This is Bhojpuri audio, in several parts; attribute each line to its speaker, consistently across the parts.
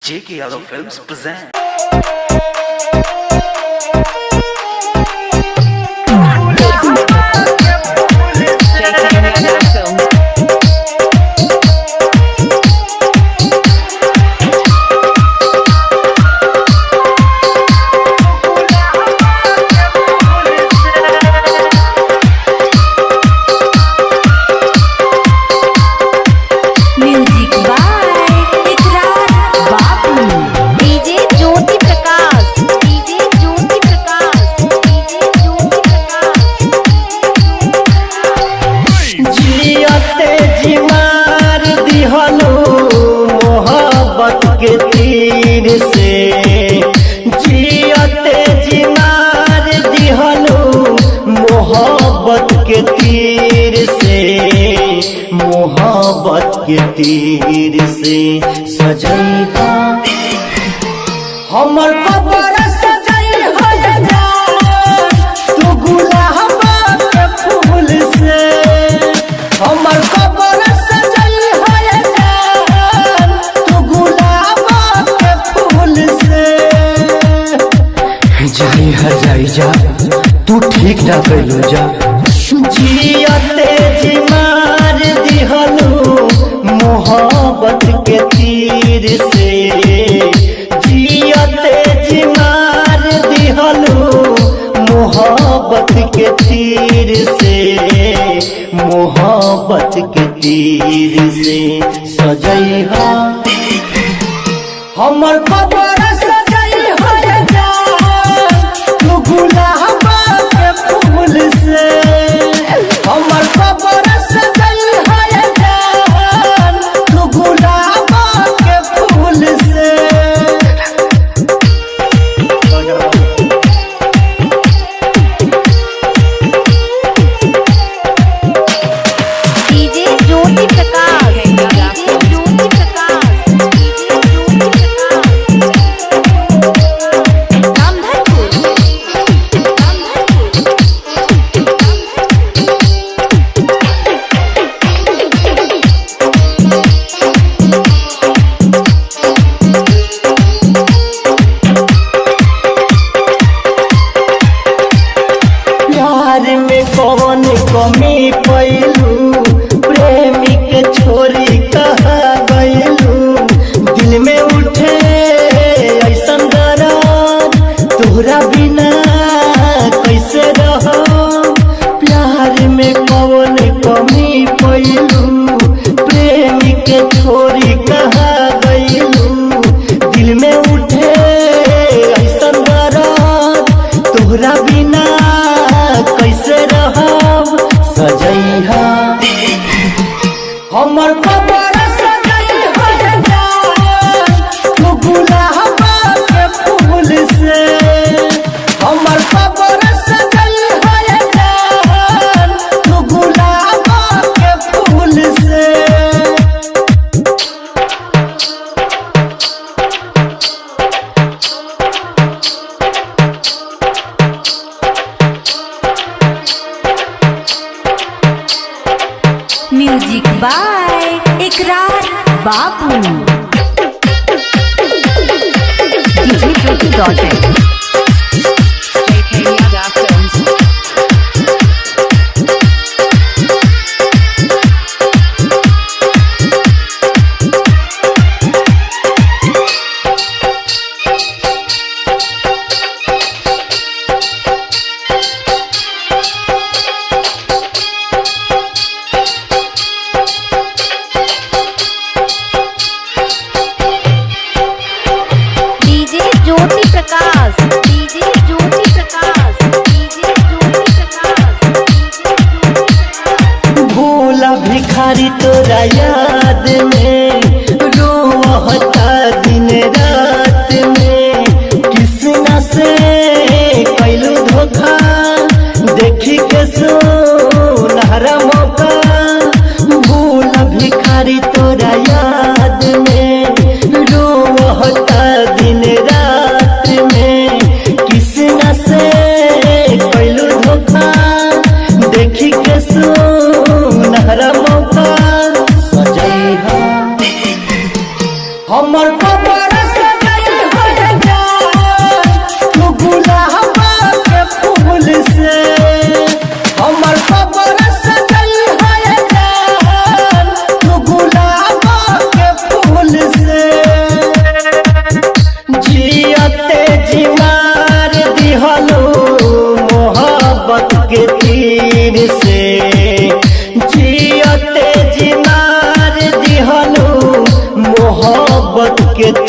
Speaker 1: J.K. Yadav Films present.
Speaker 2: के तीर से जियते जी मार दिहनु मोहब्बत के तीर से, मोहब्बत के तीर से सजैहा हमर कबर सजई हो तू गुलाब के फूल से, हमर कबर सजई हो तू गुलाब के फूल से।
Speaker 3: जाई है जाई जा तू ठीक ना कैलू जा,
Speaker 2: जियते जी मार दिहनु मोहब्बत के तीर से, जियते जी मार दिहनु मोहब्बत के तीर से, मोहब्बत के तीर से सजैहा हमर कबर सजई हो तू गुलाब के फूल से, हमर कबर सजई हो तू गुलाब के फूल से।
Speaker 4: DJ Jyoti Prakash, DJ Jyoti Prakash, DJ Jyoti Prakash, Ramdhanpur,
Speaker 2: प्यार में कौन कमी पैलू, प्रेमी के छोरी कहा गैलू, दिल में उठे ऐसन दर्द तोहरा बिना कैसे रहो, प्यार में कौन कमी पैलू, प्रेमी के छोरी कहा गैलू, दिल में उठे ऐसन दर्द तोहरा बिना कैसे रहब सजैहा हमर कबर सजई हो तू गुलाब के फूल से, हमर कबर सजई हो तू गुलाब के फूल से।
Speaker 4: Music by Ikrar Babu, DJ Jyoti .in JK Yadav Films। DJ Jyoti Prakash, DJ Jyoti Prakash, DJ Jyoti Prakash,
Speaker 2: भूला भिखारी तोरा याद में रोहता दिन रात में, किसना से कैलू धोखा देखी के सुनहरा मौका, भूला भिखारी तोरा याद में रोहता दिन रात में, किसना से कैलू धोखा देखी के सुनहरा मौका सजैहा हमर कबर से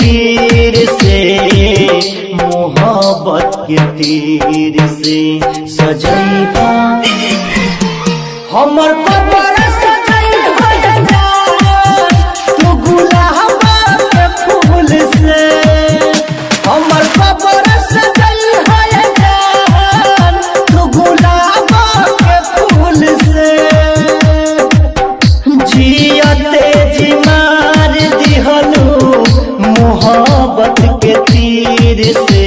Speaker 2: तीर से, मोहब्बत के तीर से सजैबा हमर कबर सजैबा तू गुलाब के फूल से, हमर कबर सजैबा तू गुलाब के फूल से। जियते जी मार दिहलू मोहब्बत के तीर से,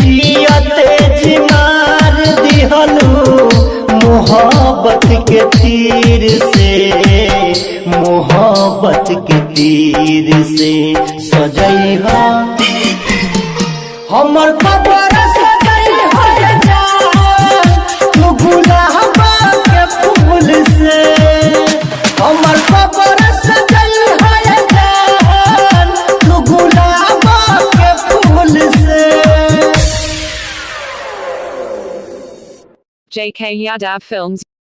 Speaker 2: जियते जी मार दिहलू मोहब्बत के तीर से, मोहब्बत के तीर से सजैबा हमर कबर सजैबा तू गुलाब के फूल से, हमर कबर सजैबा तू गुलाब के फूल से।
Speaker 5: JK Yadav Films